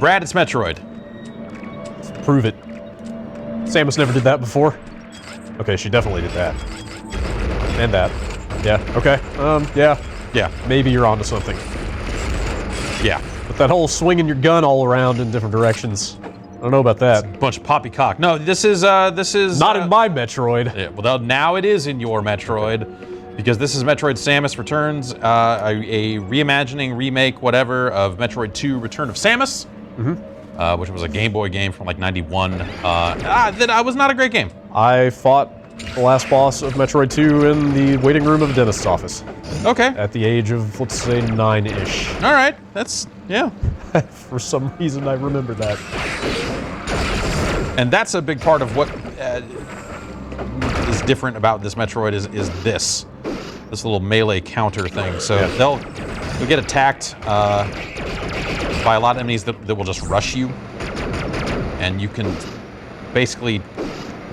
Brad, it's Metroid. Prove it. Samus never did that before. Okay, she definitely did that. And that. Yeah, okay. Yeah, maybe you're onto something. Yeah. But that whole swinging your gun all around in different directions, I don't know about that. It's a bunch of poppycock. No, this is not in my Metroid. Yeah, well, now it is in your Metroid, because this is Metroid Samus Returns, a reimagining, remake, whatever, of Metroid 2 Return of Samus, which was a Game Boy game from like '91. That was not a great game. I fought the last boss of Metroid 2 in the waiting room of a dentist's office. Okay. At the age of, let's say, 9-ish. All right, that's, yeah. For some reason, I remember that. And that's a big part of what is different about this Metroid is this little melee counter thing. So they'll get attacked by a lot of enemies that will just rush you, and you can basically,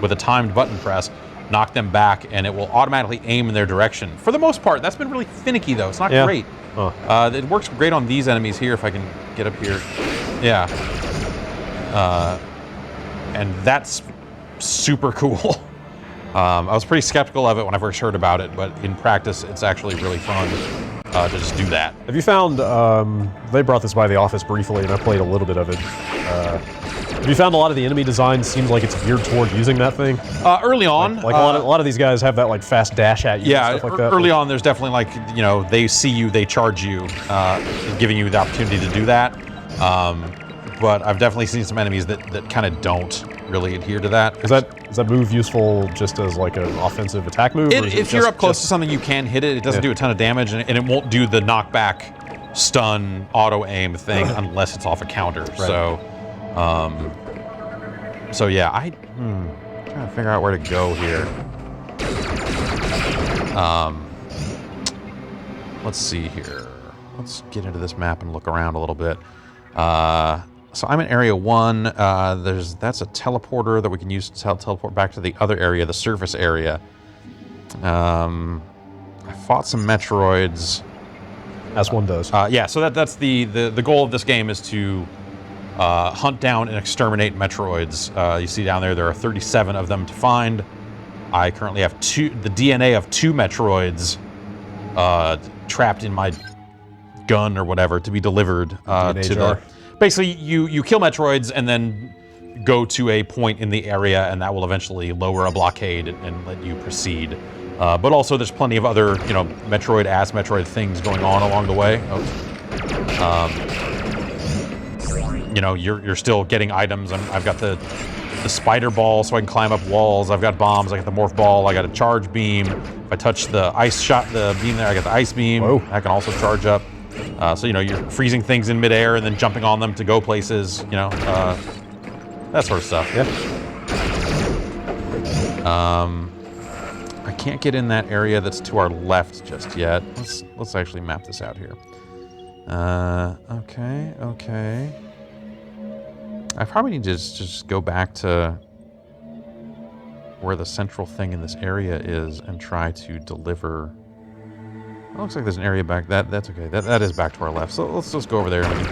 with a timed button press, knock them back, and it will automatically aim in their direction. For the most part, that's been really finicky though. It's not great. It works great on these enemies here. If I can get up here, yeah. And that's super cool. I was pretty skeptical of it when I first heard about it, but in practice, it's actually really fun to just do that. Have you found, they brought this by the office briefly, and I played a little bit of it. Have you found a lot of the enemy design seems like it's geared toward using that thing? Early on. Like a lot of these guys have that like fast dash at you and stuff like that. Early on there's definitely like, you know, they see you, they charge you, giving you the opportunity to do that. But I've definitely seen some enemies that kind of don't really adhere to that. Is that move useful just as like an offensive attack move? If you're up close to something, you can hit it. It doesn't do a ton of damage, and it won't do the knockback, stun, auto aim thing unless it's off a counter. Right. So yeah, I'm trying to figure out where to go here. Let's see here. Let's get into this map and look around a little bit. So I'm in Area 1. That's a teleporter that we can use to teleport back to the other area, the surface area. I fought some Metroids. As one does. Yeah, so that's the goal of this game is to hunt down and exterminate Metroids. You see down there are 37 of them to find. I currently have the DNA of 2 Metroids trapped in my gun or whatever to be delivered to the... Basically, you kill Metroids and then go to a point in the area, and that will eventually lower a blockade and let you proceed. But also, there's plenty of other, you know, Metroid things going on along the way. You know, you're still getting items. I've got the spider ball, so I can climb up walls. I've got bombs. I got the morph ball. I got a charge beam. If I touch the beam there, I got the ice beam. Whoa. That can also charge up. So, you know, you're freezing things in midair and then jumping on them to go places, you know, that sort of stuff. Yeah. I can't get in that area that's to our left just yet. Let's actually map this out here. Okay. I probably need to just go back to where the central thing in this area is and try to deliver. It looks like there's an area back. That's okay. That is back to our left. So let's just go over there and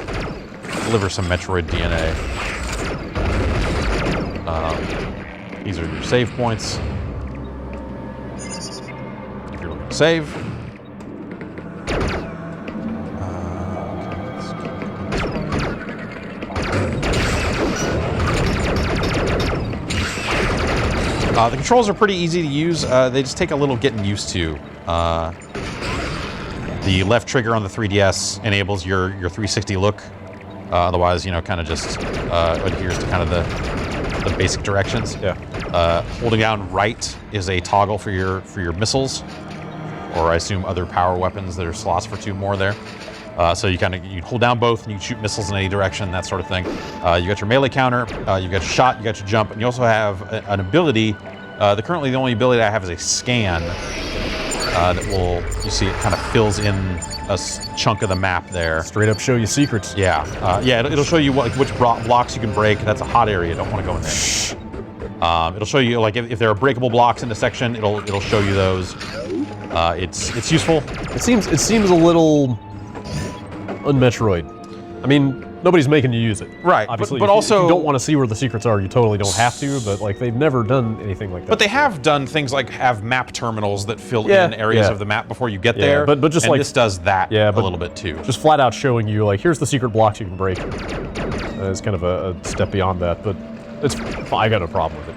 deliver some Metroid DNA. These are your save points. If you're looking to save. The controls are pretty easy to use. They just take a little getting used to. The left trigger on the 3DS enables your 360 look. Otherwise, you know, kind of just adheres to kind of the basic directions. Yeah. Holding down right is a toggle for your missiles, or I assume other power weapons. There are slots for 2 more there. So you hold down both and you shoot missiles in any direction, that sort of thing. You got your melee counter, you got your shot, you got your jump, and you also have an ability. Currently the only ability I have is a scan that will, you see it kind of fills in a chunk of the map there. Straight up show you secrets. Yeah, it'll show you which blocks you can break. That's a hot area, you don't want to go in there. It'll show you, like, if there are breakable blocks in a section, it'll show you those. It's useful. It seems a little un-Metroid. I mean, nobody's making you use it. Right, Obviously, but if also you don't want to see where the secrets are, you totally don't have to. But like they've never done anything like that. But they have done things like have map terminals that fill Yeah, in areas yeah. of the map before you get Yeah, there. but just and like this does that yeah, a but little bit too. Just flat out showing you like here's the secret blocks you can break. It's kind of a step beyond that, but it's I got no problem with it.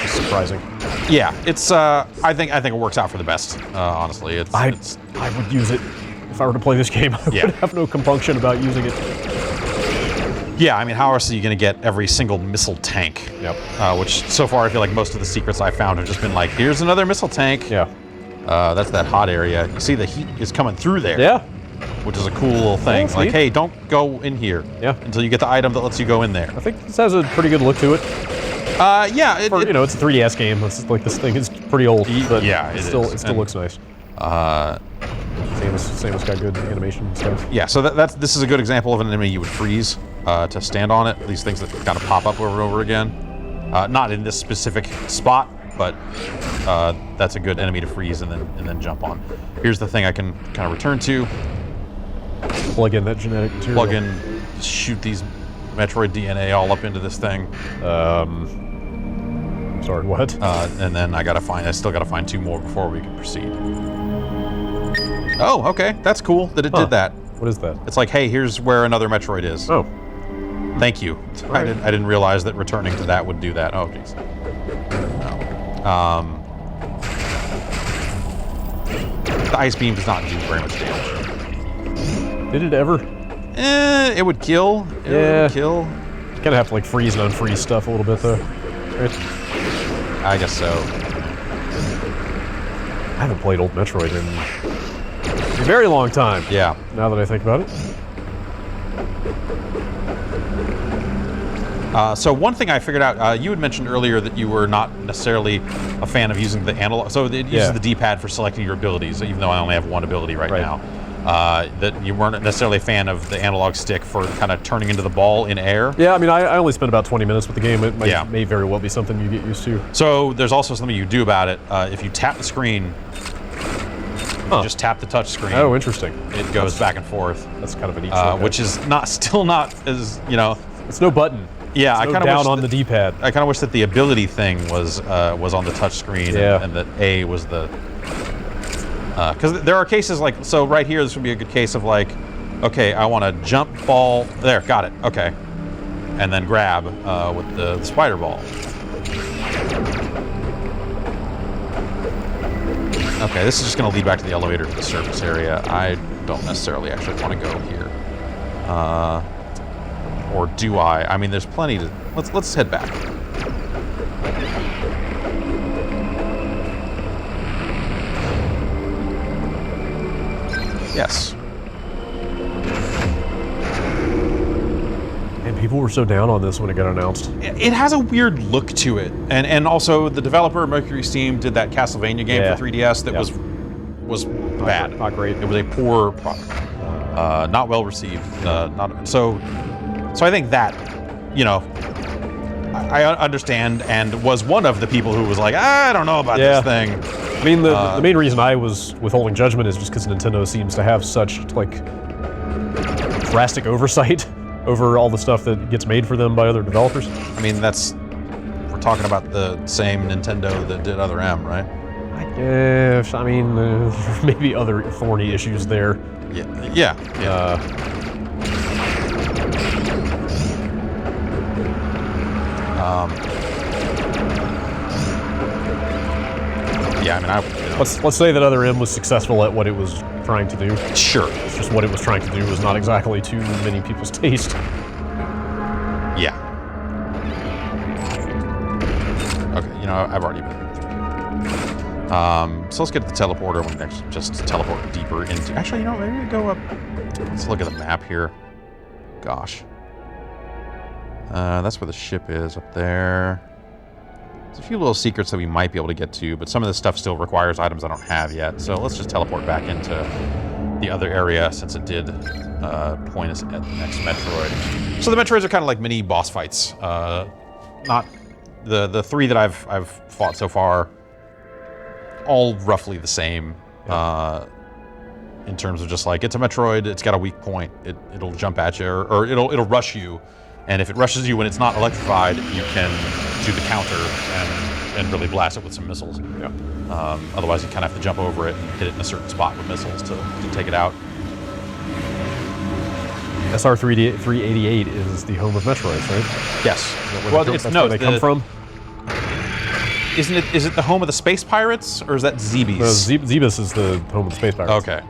It's surprising. Yeah, it's I think it works out for the best. Honestly, I would use it if I were to play this game. I would have no compunction about using it. Yeah, I mean, how else are you going to get every single missile tank? Yep. Which so far I feel like most of the secrets I found have just been like, here's another missile tank. Yeah. That's that hot area. You see the heat is coming through there. Yeah. Which is a cool little thing. That's Like, neat. hey, don't go in here. Yeah. Until you get the item that lets you go in there. I think this has a pretty good look to it. Yeah. You know, it's a 3DS game. It's like this thing is pretty old, but yeah, it still looks nice. Samus got good animation and stuff. Yeah, so this is a good example of an enemy you would freeze to stand on it. These things that kind of pop up over and over again. Not in this specific spot, but that's a good enemy to freeze and then jump on. Here's the thing I can kind of return to. Plug in that genetic material. Plug in, shoot these Metroid DNA all up into this thing. Sorry, what? And then I still gotta find 2 more before we can proceed. Oh, okay, that's cool that it did that. What is that? It's like, hey, here's where another Metroid is. Oh. Thank you. Right. I didn't realize that returning to that would do that. Oh, jeez. No. The ice beam does not do very much damage. Did it ever? It would kill. It would kill. You kind of have to like freeze and unfreeze stuff a little bit though. Right? I guess so. I haven't played old Metroid in a very long time. Yeah. Now that I think about it. So one thing I figured out, you had mentioned earlier that you were not necessarily a fan of using the analog. So it uses the D-pad for selecting your abilities, even though I only have one ability right now. That you weren't necessarily a fan of the analog stick for kind of turning into the ball in air. Yeah, I mean, I only spent about 20 minutes with the game. It may very well be something you get used to. So there's also something you do about it. If you tap the screen, you just tap the touch screen. Oh, interesting. It goes back and forth. That's kind of a neat shortcut. Which is still not as, you know. It's no button. Yeah, I kind of down on the D-pad. I kind of wish that the ability thing was on the touch screen and that A was the. Because there are cases like, so right here, this would be a good case of like, okay, I want to jump ball. There, got it. Okay. And then grab with the spider ball. Okay, this is just going to lead back to the elevator to the surface area. I don't necessarily actually want to go here. Or do I? I mean, there's plenty to... Let's head back. Yes. And people were so down on this when it got announced. It has a weird look to it. And also, the developer, Mercury Steam, did that Castlevania game for 3DS that was bad. Not great. It was a poor product. Not well received. So I think that, you know, I understand and was one of the people who was like, I don't know about this thing. I mean, the main reason I was withholding judgment is just because Nintendo seems to have such, like, drastic oversight over all the stuff that gets made for them by other developers. I mean, we're talking about the same Nintendo that did Other M, right? I guess. I mean, maybe other thorny issues there. Yeah. Yeah, I mean, let's say that Other M was successful at what it was trying to do. Sure. It's just what it was trying to do was not exactly to many people's taste. Yeah. Okay, you know, I've already been through. So let's get to the teleporter. We can actually just teleport deeper into... Actually, you know, maybe we go up... Let's look at the map here. Gosh. That's where the ship is, up there. There's a few little secrets that we might be able to get to, but some of this stuff still requires items I don't have yet. So let's just teleport back into the other area, since it did point us at the next Metroid. So the Metroids are kind of like mini boss fights. Not the 3 that I've fought so far, all roughly the same. in terms of just like, it's a Metroid, it's got a weak point, it'll jump at you, or it'll rush you, and if it rushes you when it's not electrified, you can do the counter and really blast it with some missiles. Yeah. Otherwise, you kind of have to jump over it and hit it in a certain spot with missiles to take it out. SR 388 is the home of Metroids, right? Yes. Well, that's where they come from. Isn't it? Is it the home of the space pirates, or is that Zebes? No, Zebes is the home of the space pirates. Okay.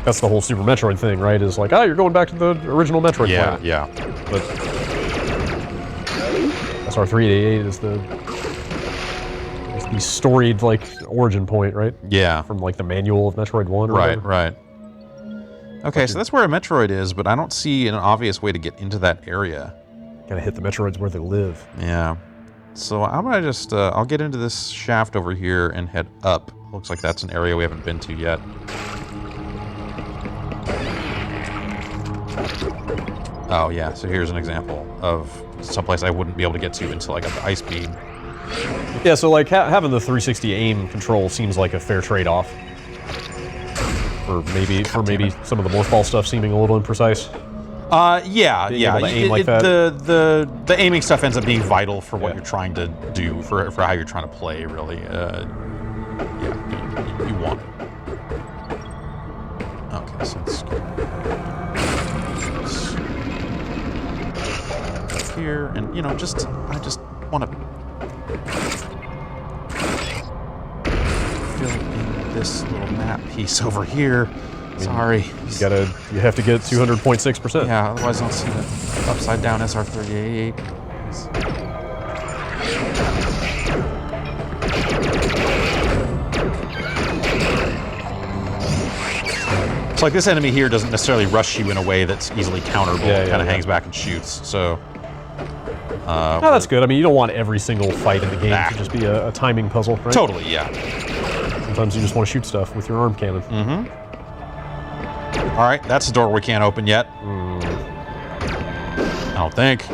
That's the whole Super Metroid thing, right? Is like, you're going back to the original Metroid planet. Yeah. But SR 388 is the storied like origin point, right? Yeah. From like the manual of Metroid 1. Or right. whatever. Right. Okay, so that's where a Metroid is, but I don't see an obvious way to get into that area. Gotta hit the Metroids where they live. Yeah. So I'm gonna just, I'll get into this shaft over here and head up. Looks like that's an area we haven't been to yet. Oh yeah, so here's an example of someplace I wouldn't be able to get to until I got the ice beam. Yeah, so like having the 360 aim control seems like a fair trade-off. For maybe some of the morphball stuff seeming a little imprecise. Yeah. Able to aim like that. The aiming stuff ends up being vital for what you're trying to do, for how you're trying to play, really. Yeah, you want. Okay, so let's go here, and I just want to fill in this little map piece over here. Sorry. You have to get 200.6%. Yeah, otherwise I'll see the upside down SR388. It's like this enemy here doesn't necessarily rush you in a way that's easily counterable. It kind of hangs back and shoots, so... no, that's good. I mean, you don't want every single fight in the game to just be a timing puzzle, right? Totally, yeah. Sometimes you just want to shoot stuff with your arm cannon. Mm-hmm. All right, that's a door we can't open yet. I don't think.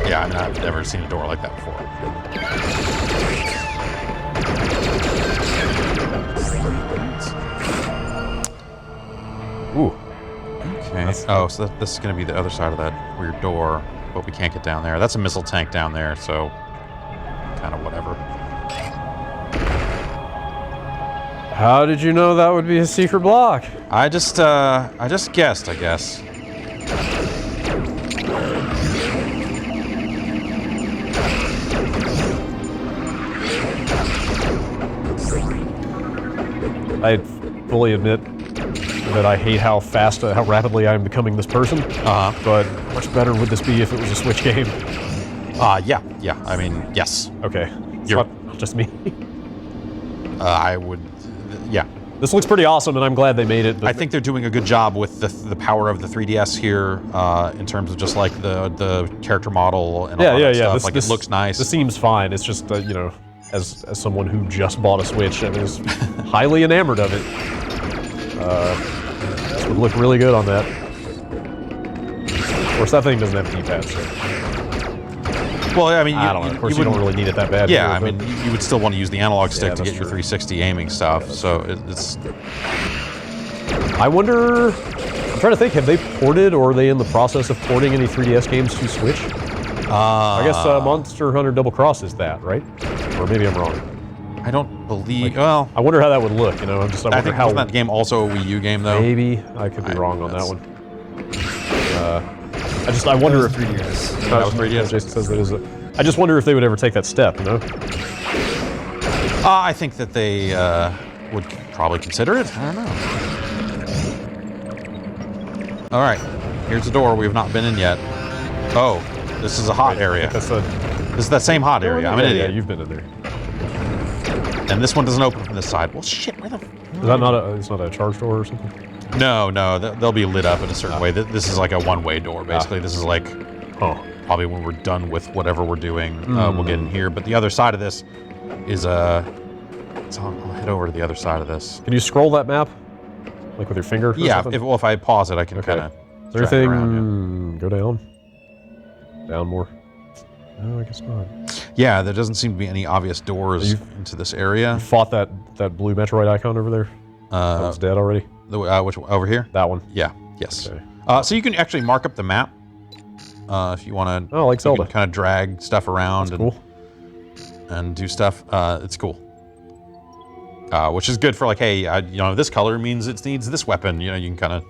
Yeah, I mean, I've never seen a door like that before. Ooh. Okay. Oh, so this is going to be the other side of that weird door, but we can't get down there. That's a missile tank down there, so kind of whatever. How did you know that would be a secret block? I just guessed, I guess. I fully admit that I hate how rapidly I'm becoming this person. But much better would this be if it was a Switch game? Yeah. I mean, yes. Okay. It's not just me. I would. Yeah. This looks pretty awesome, and I'm glad they made it. But I think they're doing a good job with the power of the 3DS here, in terms of just like the character model and all that stuff. It looks nice. This seems fine. It's just as someone who just bought a Switch and is highly enamored of it, this would look really good on that. Of course, that thing doesn't have a D-pad, so. Well, I mean, I don't know. Of course, you don't really need it that bad. Yeah, I mean, you would still want to use the analog stick to get your 360 aiming stuff. So it's. I wonder. I'm trying to think. Have they ported, or are they in the process of porting any 3DS games to Switch? I guess Monster Hunter Double Cross is that, right? Or maybe I'm wrong. I don't believe. Well, I wonder how that would look. I wonder how. Wasn't that game also a Wii U game though? Maybe I could be wrong on that one. I wonder if 3DS. That was 3DS. Jason says that is. I just wonder if they would ever take that step. I think that they would probably consider it. I don't know. All right, here's the door we have not been in yet. Oh, this is a hot area. This is that same hot area. I'm an idiot. Yeah, you've been in there. And this one doesn't open from this side. Well, shit. Where the? Is that not it's not a charge door or something? No, they'll be lit up in a certain way. This is like a one-way door, basically. This is like, probably when we're done with whatever we're doing, we'll get in here. But the other side of this is so I'll head over to the other side of this. Can you scroll that map, like with your finger? Yeah. If I pause it, I can kind of. Is there anything? Go down. Down more. No, I guess not. Yeah, there doesn't seem to be any obvious doors into this area. You fought that blue Metroid icon over there? That one's dead already? Which one? Over here? That one? Yeah. Yes. Okay. So you can actually mark up the map if you want to. Oh, like Zelda. Kind of drag stuff around. That's cool. And do stuff. It's cool. Which is good for like, hey, you know, this color means it needs this weapon. You know, you can kind of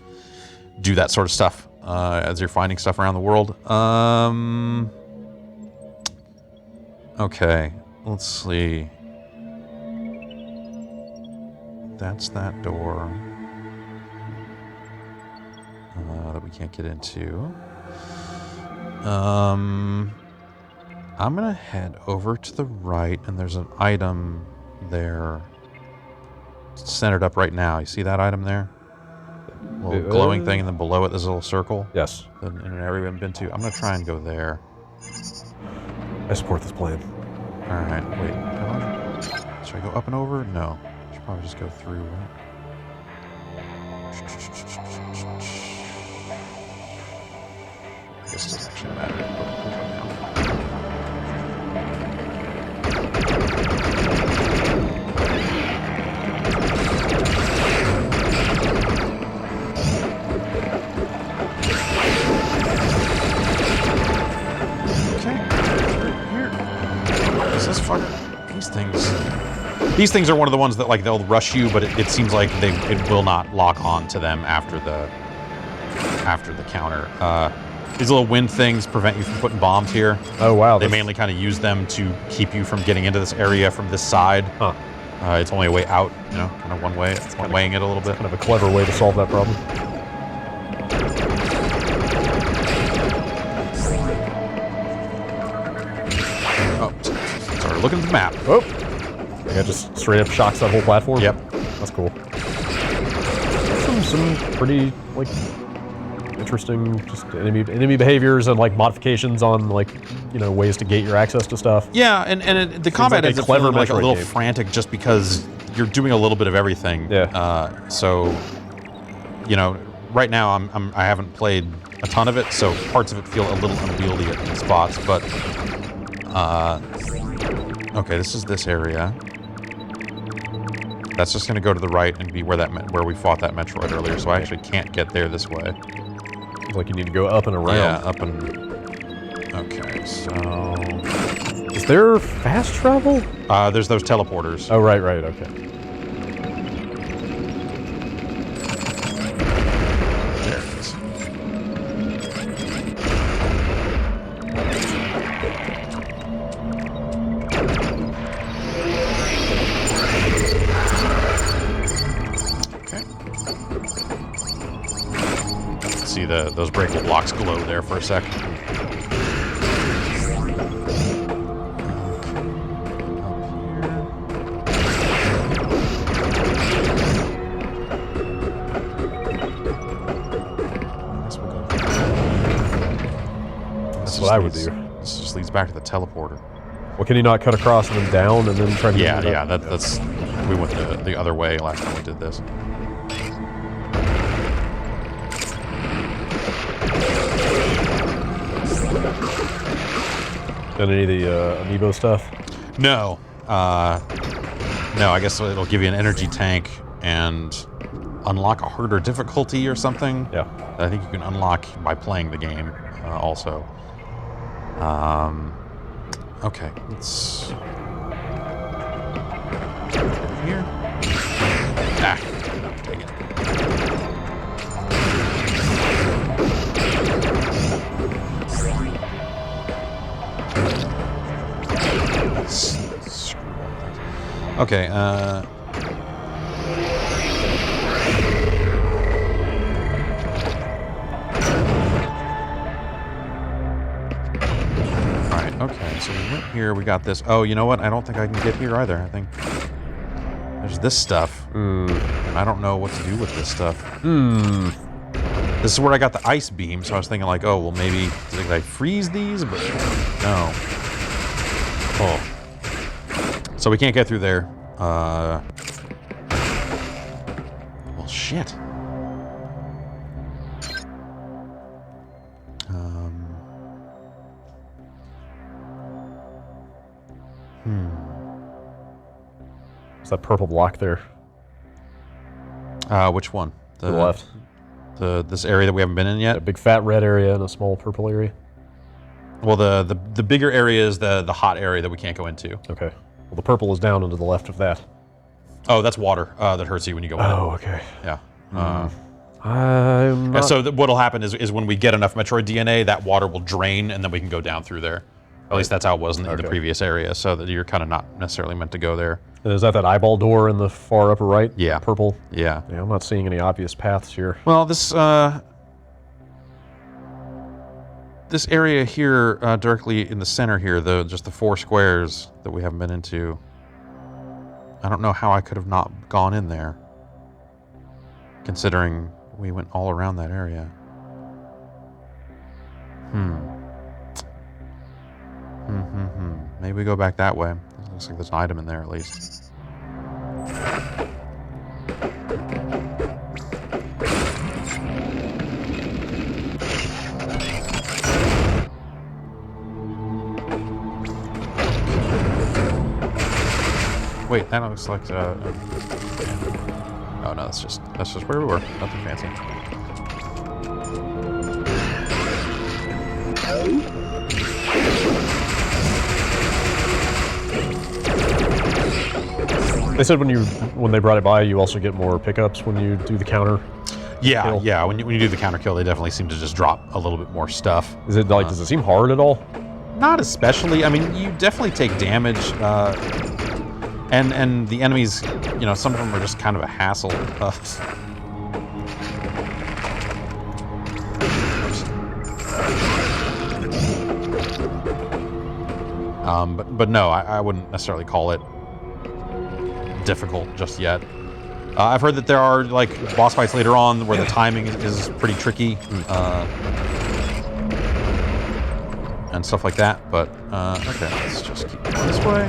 do that sort of stuff as you're finding stuff around the world. Okay, let's see. That's that door that we can't get into. I'm gonna head over to the right, and there's an item there centered up right now. You see that item there? Little glowing thing, and then below it there's a little circle. Yes. In an area we haven't been to. I'm gonna try and go there. I support this plan. All right, wait. Should I go up and over? No. I should probably just go through. I guess it doesn't actually matter. These things are one of the ones that like they'll rush you, but it seems like it will not lock on to them after the counter. These little wind things prevent you from putting bombs here. Oh wow! They mainly kind of use them to keep you from getting into this area from this side. Huh. It's only a way out, you know, kind of one way. It's kind of weighing it a little bit. Kind of a clever way to solve that problem. Oh, sorry. Looking at the map. Oh. Yeah, just straight up shocks that whole platform? Yep. That's cool. Some pretty, like, interesting just enemy behaviors and, like, modifications on, like, you know, ways to gate your access to stuff. Yeah, and the combat like ends a up clever feeling like a Metroid little game. frantic just because you're doing a little bit of everything. Yeah. So, you know, right now I haven't played a ton of it, so parts of it feel a little unwieldy at spots, but... okay, this is this area. That's just going to go to the right and be where we fought that Metroid earlier, so I actually can't get there this way. Like you need to go up and around. Yeah, up and... Okay, so... Is there fast travel? There's those teleporters. Oh, right, okay. There it is. See those breakable blocks glow there for a sec. That's what I would do. This just leads back to the teleporter. Well, can you not cut across and then down and then try to get Yeah, that's... We went the other way last time we did this. Done any of the amiibo stuff? No. No, I guess it'll give you an energy tank and unlock a harder difficulty or something. Yeah. I think you can unlock by playing the game also. Okay, let's... Here? Ah, dang it. Okay, Alright, okay, so we went here, we got this. Oh, you know what? I don't think I can get here either. I think there's this stuff. And I don't know what to do with this stuff. This is where I got the ice beam, so I was thinking like, oh, well maybe, did I freeze these? But no. Oh. So we can't get through there. Well, shit. It's that purple block there. Which one? To the left. This area that we haven't been in yet? A big fat red area and a small purple area. Well, the bigger area is the hot area that we can't go into. Okay. Well, the purple is down and to the left of that. Oh, that's water that hurts you when you go in. Oh, okay. Yeah. I'm not... So what'll happen is when we get enough Metroid DNA, that water will drain, and then we can go down through there. At least that's how it was in the previous area, so that you're kind of not necessarily meant to go there. And is that eyeball door in the far upper right? Yeah. Purple? Yeah. Yeah, I'm not seeing any obvious paths here. Well, this area here, directly in the center here, just the 4 squares that we haven't been into, I don't know how I could have not gone in there, considering we went all around that area. Maybe we go back that way. It looks like there's an item in there at least. Wait, that looks like oh no, that's just where we were. Nothing fancy. They said when they brought it by, you also get more pickups when you do the counter. Yeah, kill. yeah. When you do the counter kill, they definitely seem to just drop a little bit more stuff. Is it like? Does it seem hard at all? Not especially. I mean, you definitely take damage, and the enemies, some of them are just kind of a hassle. But no, I wouldn't necessarily call it difficult just yet. I've heard that there are like boss fights later on where the timing is pretty tricky and stuff like that. But okay, let's just keep going this way.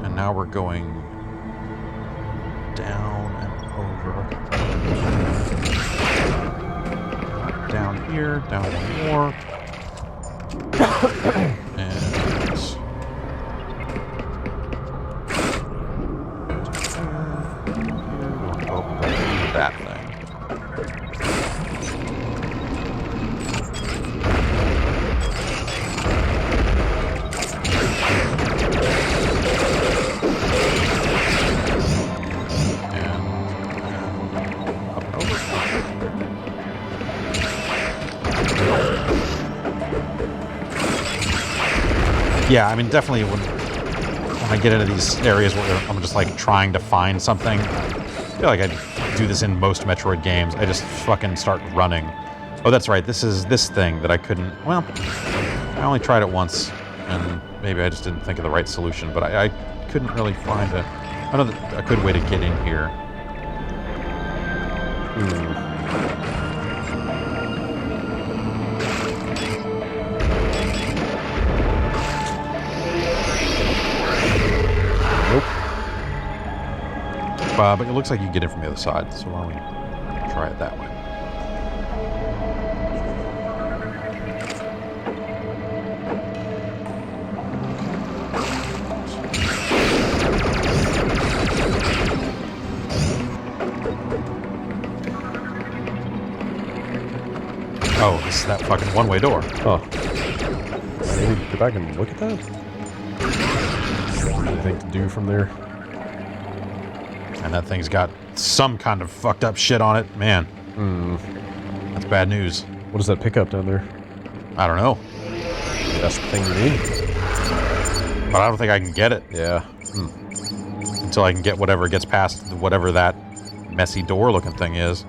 And now we're going down and over. Down here, down one more. And that thing. Yeah, I mean, definitely when I get into these areas where I'm just like trying to find something, I feel like I do this in most Metroid games. I just fucking start running. Oh, that's right. This is this thing that I couldn't. Well, I only tried it once, and maybe I just didn't think of the right solution. But I couldn't really find a good way to get in here. But it looks like you can get in from the other side, so why don't we try it that way? Oh, this is that fucking one-way door. Oh. Maybe go back and look at that? Anything to do from there? And that thing's got some kind of fucked up shit on it. Man. That's bad news. What is that pickup down there? I don't know. That's the thing you need. But I don't think I can get it. Yeah. Until I can get whatever gets past whatever that messy door looking thing is.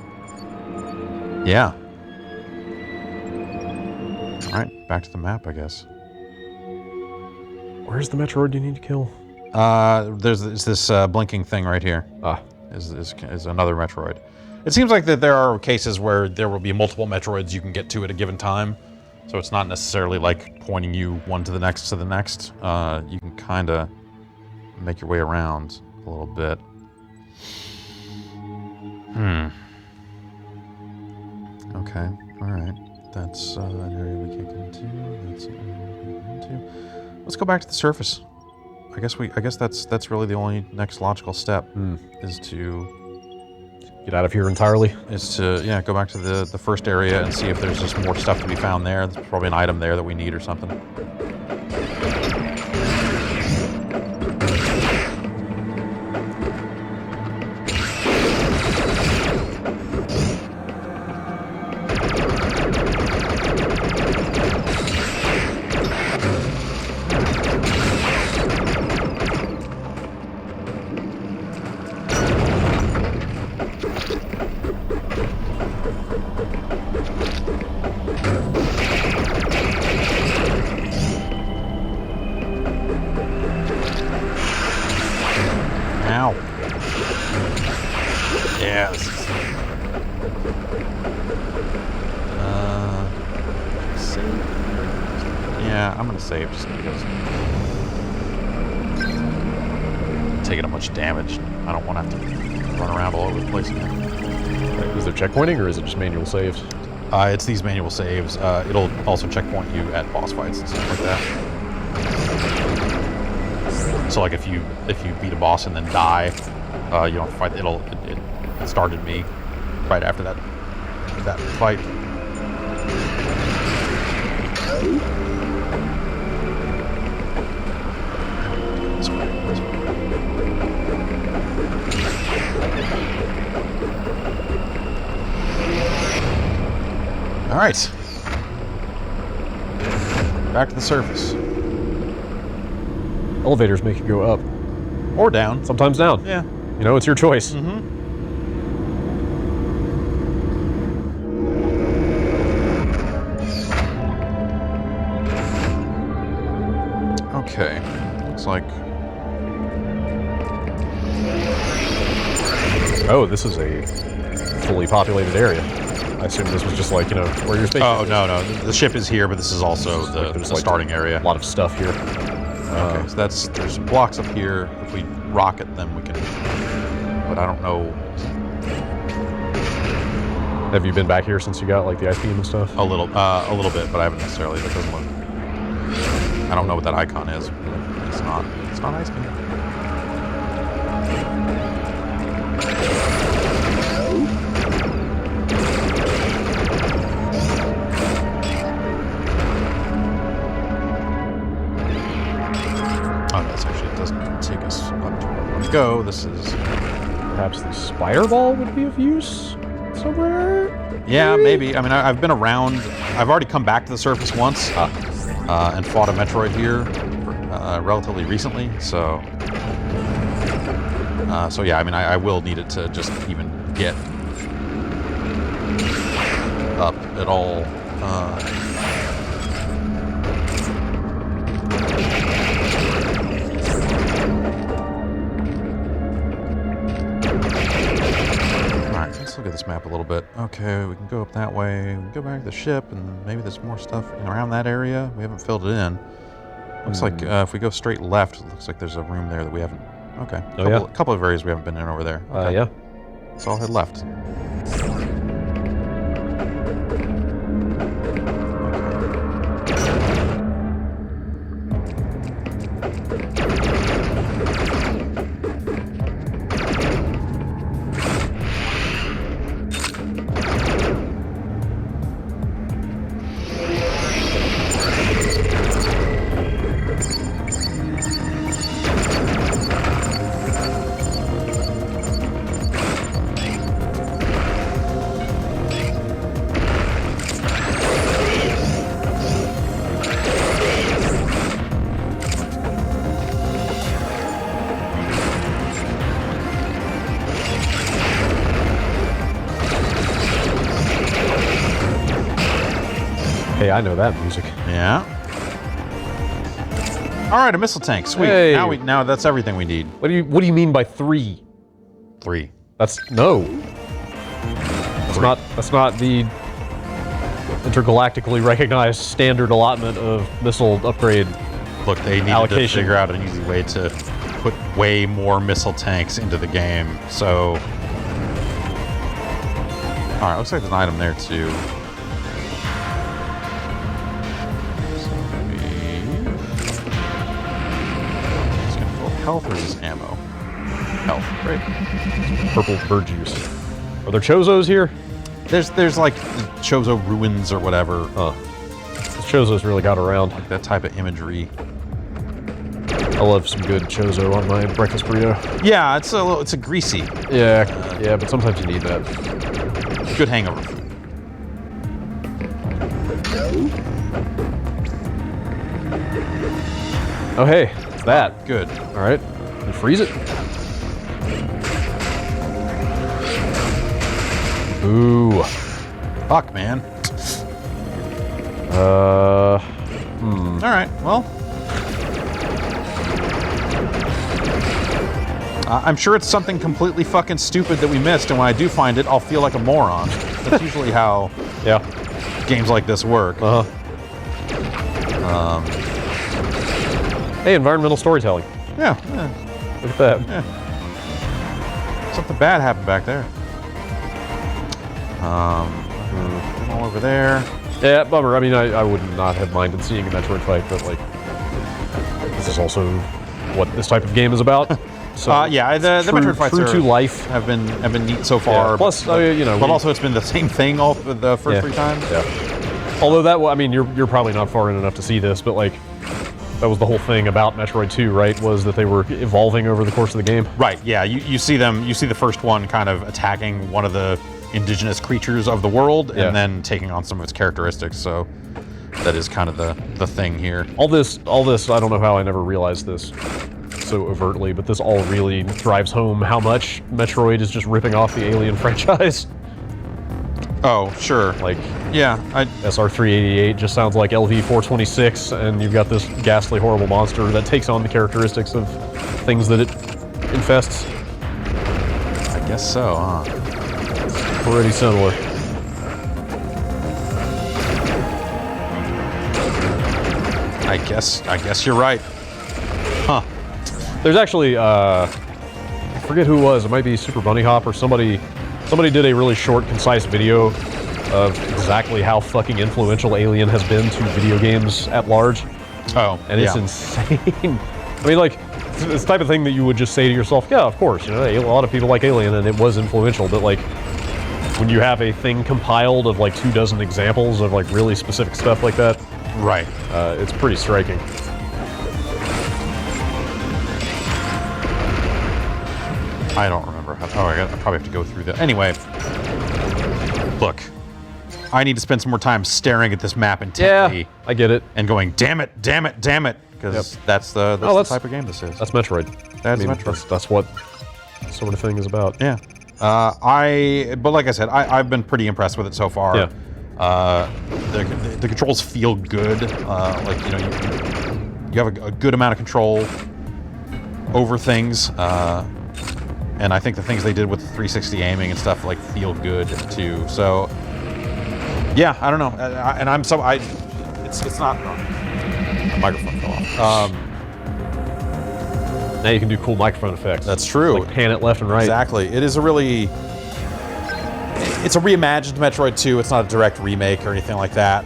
Yeah. Alright, back to the map, I guess. Where's the Metroid you need to kill? There's this blinking thing right here. Is another Metroid. It seems like that there are cases where there will be multiple Metroids you can get to at a given time, so it's not necessarily like pointing you one to the next to the next. You can kind of make your way around a little bit. Okay, all right. That's an area we can't get into. That's an area we can't get into. Let's go back to the surface. I guess that's really the only next logical step is to Get out of here entirely. Go back to the first area and see if there's just more stuff to be found there. There's probably an item there that we need or something. Ow. Yes. Save. Yeah, I'm gonna save just because I'm taking a bunch damage. I don't want to have to run around all over the place again. Is there checkpointing or is it just manual saves? It's these manual saves. It'll also checkpoint you at boss fights and stuff like that. So like if you beat a boss and then die, you don't fight. It started me right after that fight. This way. All right, back to the surface. Elevators make you go up. Or down. Sometimes down. Yeah. You know, it's your choice. Mm-hmm. Okay. Looks like... Oh, this is a fully populated area. I assume this was just like, you know, where your spaceship is. No. The ship is here, but this is also the starting area. A lot of stuff here. Okay, so there's some blocks up here. If we rocket them, we can... But I don't know... Have you been back here since you got, like, the ice beam and stuff? A little bit, but I haven't necessarily... That doesn't look... I don't know what that icon is. It's not ice beam. Oh, that's actually, it doesn't take us up to where we want to go. This is... Perhaps the spider ball would be of use somewhere? Yeah, maybe. I mean, I've been around... I've already come back to the surface once and fought a Metroid here relatively recently, so... So yeah, I mean, I will need it to just even get up at all. Alright, let's look at this map a little bit. Okay, we can go up that way. We can go back to the ship, and maybe there's more stuff around that area. We haven't filled it in. Looks like if we go straight left, it looks like there's a room there that we haven't... Okay. Couple of areas we haven't been in over there. Okay. Yeah. So I'll head left. Hey, I know that music. Yeah. All right, a missile tank. Sweet. Hey. Now that's everything we need. What do you mean by 3? 3. That's no. That's not the intergalactically recognized standard allotment of missile upgrade. Look, they needed to figure out an easy way to put way more missile tanks into the game. So, all right, looks like there's an item there too. So maybe it's gonna health or is this ammo? Health. Great. Purple bird juice. Are there Chozos here? There's like Chozo ruins or whatever. Huh. Chozo's really got around. Like that type of imagery. I love some good Chozo on my breakfast burrito. Yeah, it's a greasy. Yeah, yeah, but sometimes you need that. Good hangover food. Oh hey, it's that. Good. All right, and freeze it. Ooh. Fuck, man. All right, well. I'm sure it's something completely fucking stupid that we missed, and when I do find it, I'll feel like a moron. That's usually how games like this work. Hey, environmental storytelling. Yeah. Look at that. Yeah. Something bad happened back there. All over there. Yeah, bummer. I mean, I would not have minded seeing a Metroid fight, but like, this is also what this type of game is about. So yeah, the Metroid fights true to life have been neat so far. Yeah. Plus, you know, but also it's been the same thing all the first 3 times. Yeah. Although that, I mean, you're probably not far in enough to see this, but like, that was the whole thing about Metroid 2, right? Was that they were evolving over the course of the game. Right. Yeah. You see them. You see the first one kind of attacking one of the indigenous creatures of the world, and then taking on some of its characteristics. So that is kind of the thing here. All this. I don't know how I never realized this so overtly, but this all really drives home how much Metroid is just ripping off the Alien franchise. Oh, sure. Like, yeah, SR-388 just sounds like LV-426, and you've got this ghastly, horrible monster that takes on the characteristics of things that it infests. I guess so, huh? Pretty similar. I guess you're right. Huh. There's actually, I forget who it was. It might be Super Bunny Hop or somebody did a really short, concise video of exactly how fucking influential Alien has been to video games at large. Oh, and it's insane. I mean, like, it's the type of thing that you would just say to yourself, yeah, of course, you know, a lot of people like Alien and it was influential, but like, when you have a thing compiled of like 24 examples of like really specific stuff like that, right? It's pretty striking. I don't remember how. Oh, I probably have to go through that. Anyway, look, I need to spend some more time staring at this map intently. Yeah, I get it. And going, damn it, because that's the type of game this is. That's Metroid. Metroid. That's what this sort of thing is about. Yeah. But like I said, I've been pretty impressed with it so far. Yeah. The controls feel good. Like, you know, you have a good amount of control over things. And I think the things they did with the 360 aiming and stuff like feel good too. So yeah, I don't know. It's not. The microphone fell off. Now you can do cool microphone effects. That's true. Like pan it left and right. Exactly. It's a reimagined Metroid 2. It's not a direct remake or anything like that,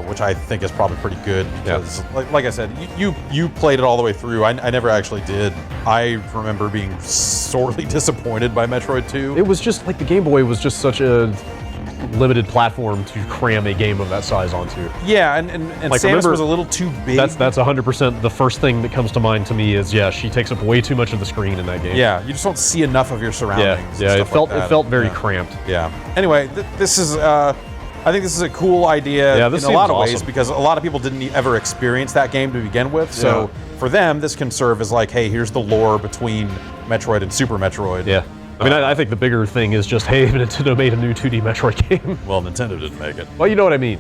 which I think is probably pretty good because, like I said, you played it all the way through. I never actually did. I remember being sorely disappointed by Metroid 2. It was just like the Game Boy was just such a limited platform to cram a game of that size onto. Yeah, and like, Samus was a little too big. That's 100% the first thing that comes to mind to me is, yeah, she takes up way too much of the screen in that game. Yeah, you just don't see enough of your surroundings. Yeah, it felt very cramped. Yeah. Anyway, this is I think this is a cool idea in a lot of ways because a lot of people didn't ever experience that game to begin with. So for them, this can serve as like, hey, here's the lore between Metroid and Super Metroid. Yeah. I mean, I think the bigger thing is just, hey, Nintendo made a new 2D Metroid game. Well, Nintendo didn't make it. Well, you know what I mean.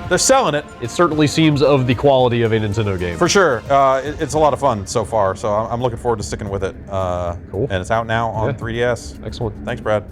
They're selling it. It certainly seems of the quality of a Nintendo game. For sure. It's a lot of fun so far, so I'm looking forward to sticking with it. Cool. And it's out now on 3DS. Excellent. Thanks, Brad.